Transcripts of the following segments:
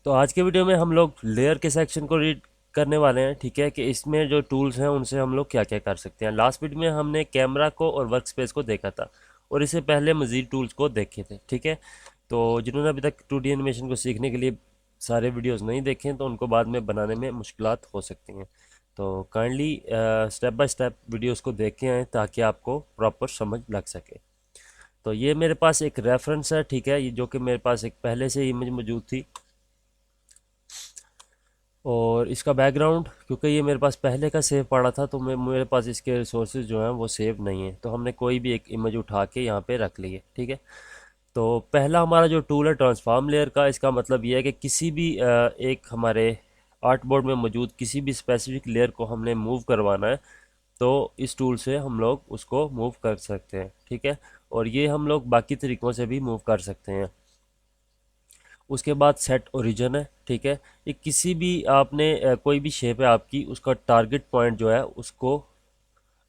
तो आज के वीडियो में हम लोग लेयर के सेक्शन को रीड करने वाले हैं, ठीक है, कि इसमें जो टूल्स हैं उनसे हम लोग क्या क्या कर सकते हैं। लास्ट वीडियो में हमने कैमरा को और वर्क स्पेस को देखा था और इससे पहले मज़ीद टूल्स को देखे थे, ठीक है। तो जिन्होंने अभी तक 2D एनिमेशन को सीखने के लिए सारे वीडियोस नहीं देखे हैं तो उनको बाद में बनाने में मुश्किलात हो सकती हैं। तो kindly step by step videos को देख के आएँ ताकि आपको प्रॉपर समझ लग सके। तो ये मेरे पास एक रेफरेंस है, ठीक है, ये जो कि मेरे पास एक पहले से इमेज मौजूद थी और इसका बैकग्राउंड क्योंकि ये मेरे पास पहले का सेव पड़ा था तो मेरे पास इसके रिसोर्सेज जो हैं वो सेव नहीं है, तो हमने कोई भी एक इमेज उठा के यहाँ पे रख ली है, ठीक है। तो पहला हमारा जो टूल है ट्रांसफॉर्म लेयर का, इसका मतलब ये है कि किसी भी एक हमारे आर्ट बोर्ड में मौजूद किसी भी स्पेसिफिक लेयर को हमने मूव करवाना है तो इस टूल से हम लोग उसको मूव कर सकते हैं, ठीक है। और ये हम लोग बाकी तरीक़ों से भी मूव कर सकते हैं। उसके बाद सेट ओरिजिन है, ठीक है। ये किसी भी आपने कोई भी शेप है आपकी, उसका टारगेट पॉइंट जो है उसको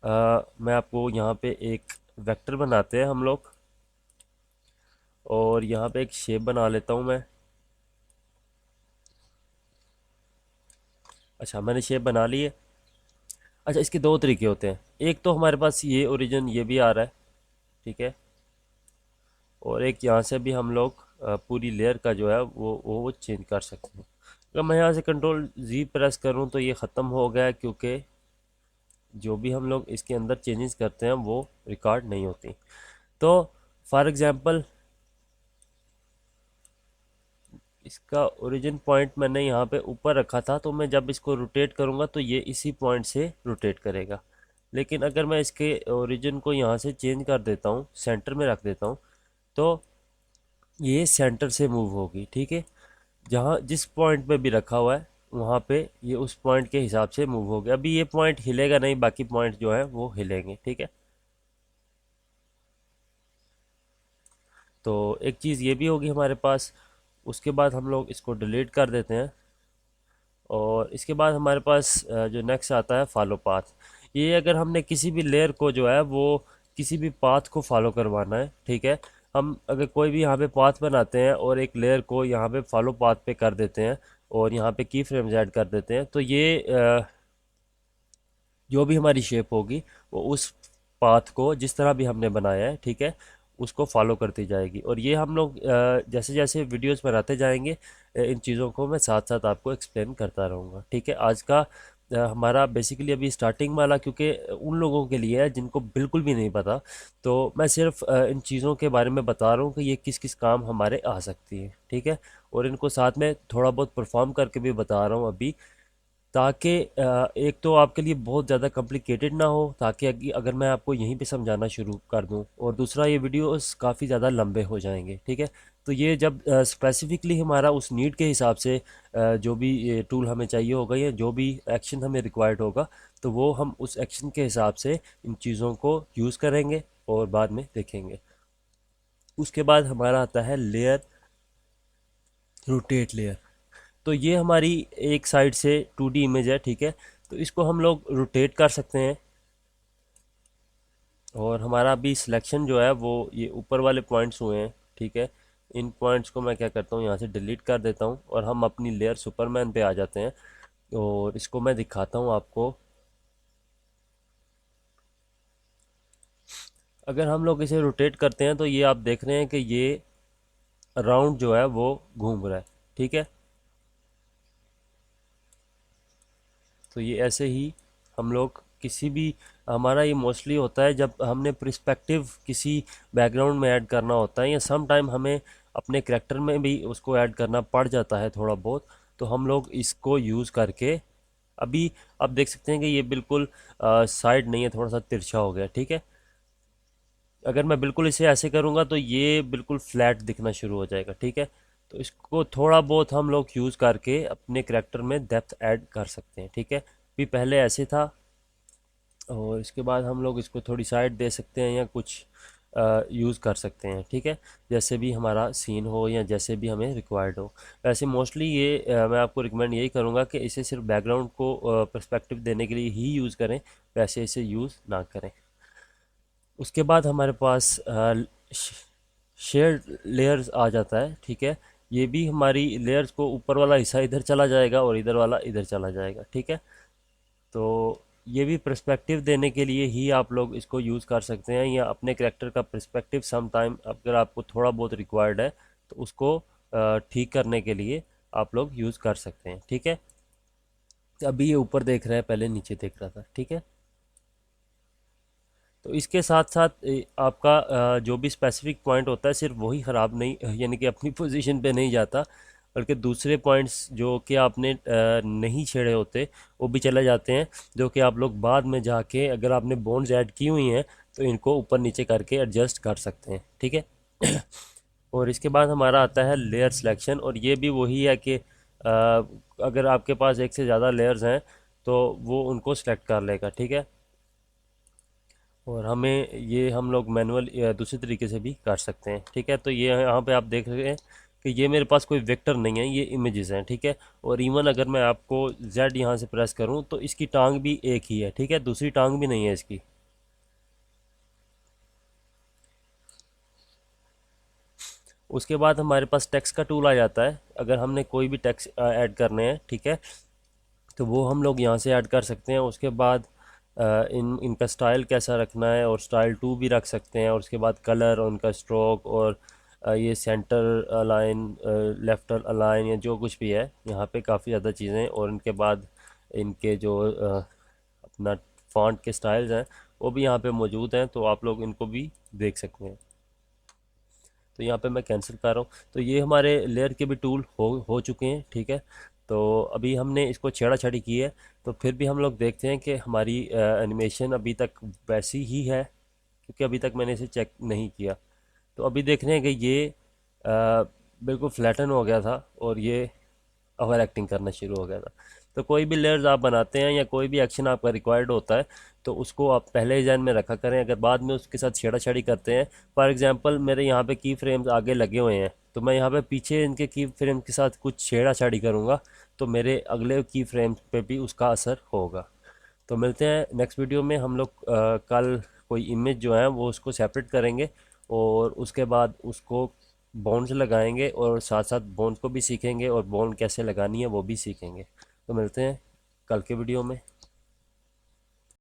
मैं आपको यहाँ पे एक वेक्टर बनाते हैं हम लोग और यहाँ पे एक शेप बना लेता हूँ मैं। अच्छा, मैंने शेप बना ली है। अच्छा, इसके दो तरीके होते हैं, एक तो हमारे पास ये ओरिजिन ये भी आ रहा है, ठीक है, और एक यहाँ से भी हम लोग पूरी लेयर का जो है वो चेंज कर सकते हैं। अगर मैं यहाँ से कंट्रोल जी प्रेस करूँ तो ये ख़त्म हो गया क्योंकि जो भी हम लोग इसके अंदर चेंजेस करते हैं वो रिकॉर्ड नहीं होती। तो फॉर एग्जांपल इसका ओरिजिन पॉइंट मैंने यहाँ पे ऊपर रखा था, तो मैं जब इसको रोटेट करूँगा तो ये इसी पॉइंट से रोटेट करेगा। लेकिन अगर मैं इसके ओरिजिन को यहाँ से चेंज कर देता हूँ, सेंटर में रख देता हूँ, तो ये सेंटर से मूव होगी, ठीक है। जहाँ जिस पॉइंट पे भी रखा हुआ है वहाँ पे ये उस पॉइंट के हिसाब से मूव हो गया। अभी ये पॉइंट हिलेगा नहीं, बाकी पॉइंट जो है वो हिलेंगे, ठीक है। तो एक चीज़ ये भी होगी हमारे पास। उसके बाद हम लोग इसको डिलीट कर देते हैं और इसके बाद हमारे पास जो नेक्स्ट आता है फॉलो पाथ। ये अगर हमने किसी भी लेयर को जो है वो किसी भी पाथ को फॉलो करवाना है, ठीक है। हम अगर कोई भी यहाँ पे पाथ बनाते हैं और एक लेयर को यहाँ पे फॉलो पाथ पे कर देते हैं और यहाँ पे की फ्रेम्स ऐड कर देते हैं तो ये जो भी हमारी शेप होगी वो उस पाथ को जिस तरह भी हमने बनाया है, ठीक है, उसको फॉलो करती जाएगी। और ये हम लोग जैसे जैसे वीडियोस बनाते जाएंगे इन चीज़ों को मैं साथ साथ आपको एक्सप्लेन करता रहूँगा, ठीक है। आज का हमारा बेसिकली अभी स्टार्टिंग वाला क्योंकि उन लोगों के लिए है जिनको बिल्कुल भी नहीं पता, तो मैं सिर्फ इन चीज़ों के बारे में बता रहा हूँ कि ये किस किस काम हमारे आ सकती है, ठीक है। और इनको साथ में थोड़ा बहुत परफॉर्म करके भी बता रहा हूँ अभी, ताकि एक तो आपके लिए बहुत ज़्यादा कॉम्प्लिकेटेड ना हो, ताकि अगर मैं आपको यहीं पे समझाना शुरू कर दूं, और दूसरा ये वीडियोस काफ़ी ज़्यादा लंबे हो जाएंगे, ठीक है। तो ये जब स्पेसिफिकली हमारा उस नीड के हिसाब से जो भी ये टूल हमें चाहिए होगा या जो भी एक्शन हमें रिक्वायर्ड होगा तो वो हम उस एक्शन के हिसाब से इन चीज़ों को यूज़ करेंगे और बाद में देखेंगे। उसके बाद हमारा आता है लेयर, रोटेट लेयर। तो ये हमारी एक साइड से 2D इमेज है, ठीक है। तो इसको हम लोग रोटेट कर सकते हैं और हमारा अभी सिलेक्शन जो है वो ये ऊपर वाले पॉइंट्स हुए हैं, ठीक है। इन पॉइंट्स को मैं क्या करता हूँ यहाँ से डिलीट कर देता हूँ और हम अपनी लेयर सुपरमैन पे आ जाते हैं और इसको मैं दिखाता हूँ आपको। अगर हम लोग इसे रोटेट करते हैं तो ये आप देख रहे हैं कि ये राउंड जो है वो घूम रहा है, ठीक है। तो ये ऐसे ही हम लोग किसी भी, हमारा ये मोस्टली होता है जब हमने पर्सपेक्टिव किसी बैकग्राउंड में ऐड करना होता है या सम टाइम हमें अपने करैक्टर में भी उसको ऐड करना पड़ जाता है थोड़ा बहुत, तो हम लोग इसको यूज़ करके अभी आप देख सकते हैं कि ये बिल्कुल साइड नहीं है, थोड़ा सा तिरछा हो गया, ठीक है। अगर मैं बिल्कुल इसे ऐसे करूँगा तो ये बिल्कुल फ्लैट दिखना शुरू हो जाएगा, ठीक है। तो इसको थोड़ा बहुत हम लोग यूज़ करके अपने करैक्टर में डेप्थ ऐड कर सकते हैं, ठीक है। भी पहले ऐसे था और इसके बाद हम लोग इसको थोड़ी साइड दे सकते हैं या कुछ यूज़ कर सकते हैं, ठीक है, जैसे भी हमारा सीन हो या जैसे भी हमें रिक्वायर्ड हो। वैसे मोस्टली ये मैं आपको रिकमेंड यही करूँगा कि इसे सिर्फ बैकग्राउंड को पर्सपेक्टिव देने के लिए ही यूज़ करें, वैसे इसे यूज़ ना करें। उसके बाद हमारे पास शेयर्ड लेयर्स आ जाता है, ठीक है। ये भी हमारी लेयर्स को ऊपर वाला हिस्सा इधर चला जाएगा और इधर वाला इधर चला जाएगा, ठीक है। तो ये भी पर्सपेक्टिव देने के लिए ही आप लोग इसको यूज़ कर सकते हैं, या अपने करेक्टर का पर्सपेक्टिव सम टाइम अगर आपको थोड़ा बहुत रिक्वायर्ड है तो उसको ठीक करने के लिए आप लोग यूज़ कर सकते हैं, ठीक है। तो अभी ये ऊपर देख रहा है, पहले नीचे देख रहा था, ठीक है। तो इसके साथ साथ आपका जो भी स्पेसिफिक पॉइंट होता है सिर्फ वही ख़राब नहीं, यानी कि अपनी पोजीशन पे नहीं जाता, बल्कि दूसरे पॉइंट्स जो कि आपने नहीं छेड़े होते वो भी चले जाते हैं, जो कि आप लोग बाद में जाके अगर आपने बॉन्ड्स ऐड की हुई हैं तो इनको ऊपर नीचे करके एडजस्ट कर सकते हैं, ठीक है। और इसके बाद हमारा आता है लेयर सिलेक्शन, और ये भी वही है कि अगर आपके पास एक से ज़्यादा लेयर्स हैं तो वो उनको सेलेक्ट कर लेगा, ठीक है। और हमें ये हम लोग मैनुअल दूसरे तरीके से भी कर सकते हैं, ठीक है। तो ये यहाँ पे आप देख रहे हैं कि ये मेरे पास कोई वेक्टर नहीं है, ये इमेजेस हैं, ठीक है। और इवन अगर मैं आपको Z यहाँ से प्रेस करूँ तो इसकी टांग भी एक ही है, ठीक है, दूसरी टांग भी नहीं है इसकी। उसके बाद हमारे पास टेक्स्ट का टूल आ जाता है, अगर हमने कोई भी टेक्स्ट ऐड करने हैं, ठीक है, तो वो हम लोग यहाँ से ऐड कर सकते हैं। उसके बाद इनका स्टाइल कैसा रखना है, और स्टाइल टू भी रख सकते हैं। और उसके बाद कलर और उनका स्ट्रोक, और ये सेंटर अलाइन, लेफ्ट अलाइन, या जो कुछ भी है यहाँ पे काफ़ी ज़्यादा चीज़ें। और इनके बाद इनके जो अपना फॉन्ट के स्टाइल्स हैं वो भी यहाँ पे मौजूद हैं, तो आप लोग इनको भी देख सकते हैं। तो यहाँ पे मैं कैंसिल कर रहा हूँ। तो ये हमारे लेयर के भी टूल हो चुके हैं, ठीक है। तो अभी हमने इसको छेड़ा छाड़ी की है, तो फिर भी हम लोग देखते हैं कि हमारी एनिमेशन अभी तक वैसी ही है, क्योंकि अभी तक मैंने इसे चेक नहीं किया। तो अभी देख रहे हैं कि ये बिल्कुल फ्लैटन हो गया था और ये ओवर एक्टिंग करना शुरू हो गया था। तो कोई भी लेयर्स आप बनाते हैं या कोई भी एक्शन आपका रिक्वायर्ड होता है तो उसको आप पहले ही ध्यान में रखा करें। अगर बाद में उसके साथ छेड़ाछाड़ी करते हैं, फॉर एग्जांपल मेरे यहाँ पे की फ्रेम्स आगे लगे हुए हैं, तो मैं यहाँ पे पीछे इनके की फ्रेम के साथ कुछ छेड़ाछाड़ी करूँगा तो मेरे अगले की फ्रेम पे भी उसका असर होगा। तो मिलते हैं नेक्स्ट वीडियो में। हम लोग कल कोई इमेज जो है वो उसको सेपरेट करेंगे, और उसके बाद उसको बॉन्ड्स लगाएंगे, और साथ साथ बॉन्ड्स को भी सीखेंगे और बॉन्ड कैसे लगानी है वो भी सीखेंगे। तो मिलते हैं कल के वीडियो में।